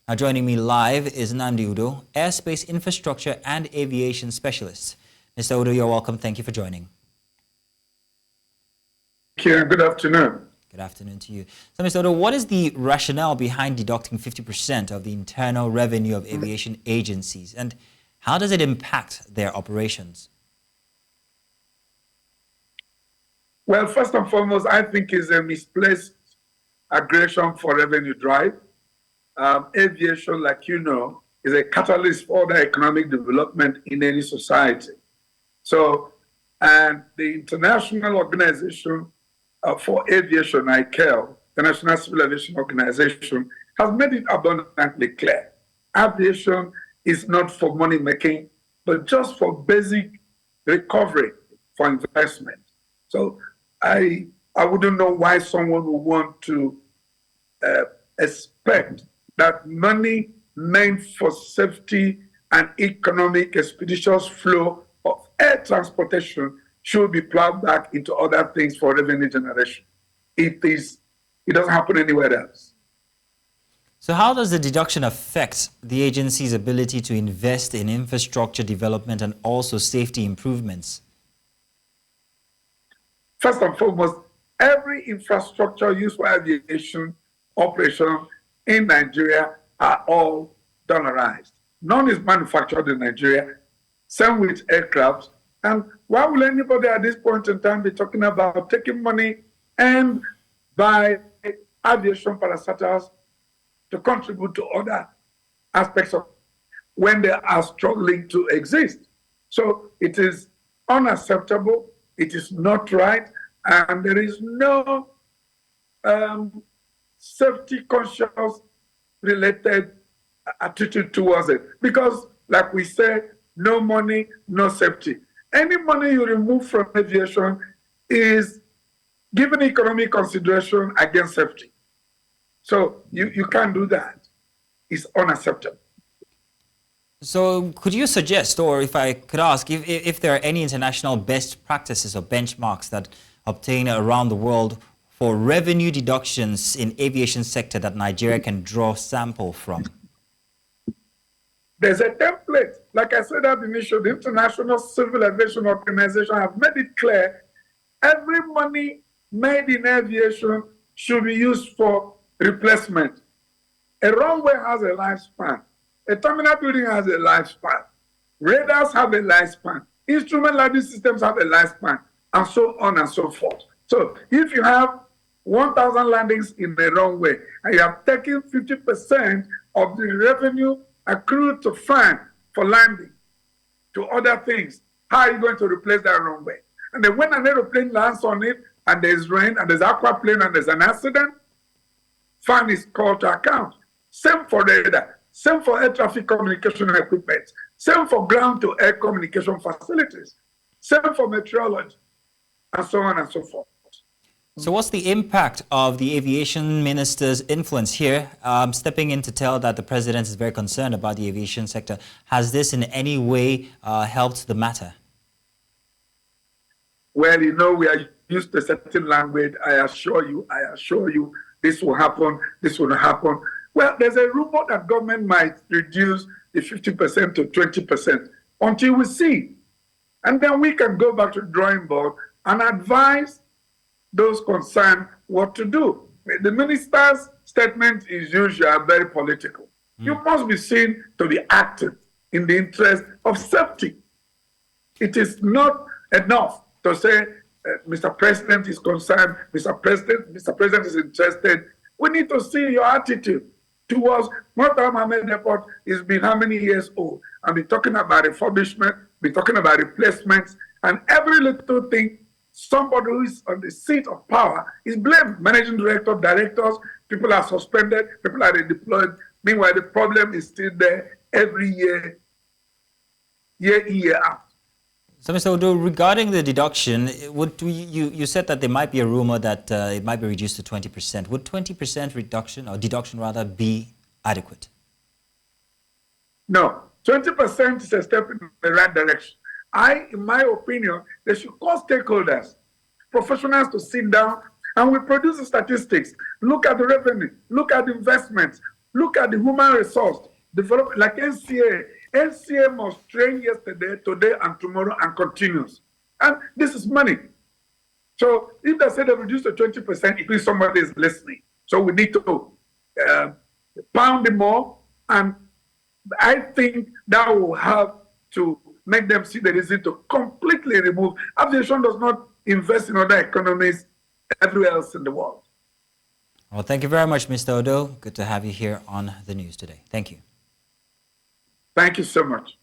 Now joining me live is Nnamdi Udo, Aerospace Infrastructure and Aviation Specialist. Mr. Udo, you're welcome. Thank you for joining. Thank you. Good afternoon. Good afternoon to you. So, Mr. Udo, what is the rationale behind deducting 50% of the internal revenue of aviation agencies, and how does it impact their operations? Well, first and foremost, I think it's a misplaced aggression for revenue drive. Aviation, like you know, is a catalyst for the economic development in any society. So, and the International Organization for Aviation, ICAO, the National Civil Aviation Organization, has made it abundantly clear. Aviation is not for money making, but just for basic recovery for investment. So I wouldn't know why someone would want to expect that money meant for safety and economic expeditious flow of air transportation should be plowed back into other things for revenue generation. It doesn't happen anywhere else. So how does the deduction affect the agency's ability to invest in infrastructure development and also safety improvements? First and foremost, every infrastructure used for aviation operation in Nigeria are all dollarized. None is manufactured in Nigeria, same with aircraft. And why will anybody at this point in time be talking about taking money and buy aviation parastatals to contribute to other aspects of when they are struggling to exist? So it is unacceptable, it is not right, and there is no safety conscious related attitude towards it. Because like we say, no money, no safety. Any money you remove from aviation is given economic consideration against safety. So you can't do that. It's unacceptable. So could you suggest, or if I could ask, if there are any international best practices or benchmarks that obtain around the world for revenue deductions in aviation sector that Nigeria can draw sample from? There's a template. Like I said at the initial, the International Civil Aviation Organization have made it clear every money made in aviation should be used for replacement. A runway has a lifespan. A terminal building has a lifespan. Radars have a lifespan. Instrument landing systems have a lifespan, and so on and so forth. So if you have 1,000 landings in the runway and you have taken 50% of the revenue accrued to fund for landing to other things, how are you going to replace that runway? And then when an aeroplane lands on it and there's rain and there's aquaplane and there's an accident, fund is called to account. Same for radar, same for air traffic communication equipment, same for ground-to-air communication facilities, same for meteorology, and so on and so forth. So what's the impact of the aviation minister's influence here, stepping in to tell that the president is very concerned about the aviation sector? Has this in any way helped the matter? Well, you know, we are used to a certain language. I assure you, this will happen, this will happen. Well, there's a rumor that government might reduce the 50% to 20% until we see. And then we can go back to the drawing board and advise those concerned what to do. The minister's statement is usually very political. You must be seen to be acting in the interest of safety. It is not enough to say, Mr. President is concerned, Mr. President is interested. We need to see your attitude towards Murtala Mohammed Airport. Is been how many years old? And be talking about refurbishment, be talking about replacements, and every little thing. Somebody who is on the seat of power is blamed. Managing director, directors, people are suspended, people are redeployed. Meanwhile, the problem is still there every year, year in, year out. So, Mr. Udo, regarding the deduction, you said that there might be a rumor that it might be reduced to 20%. Would 20% reduction, or deduction rather, be adequate? No, 20% is a step in the right direction. In my opinion, they should call stakeholders, professionals to sit down and we produce the statistics. Look at the revenue, look at the investments, Look at the human resource development, like NCA. NCA must train yesterday, today, and tomorrow, and continues. And this is money. So if they say they reduce to 20%, it means somebody is listening. So we need to pound them more, and I think that will have to make them see the reason to completely remove. Aviation does not invest in other economies everywhere else in the world. Well, thank you very much, Mr. Odo. Good to have you here on the news today. Thank you. Thank you so much.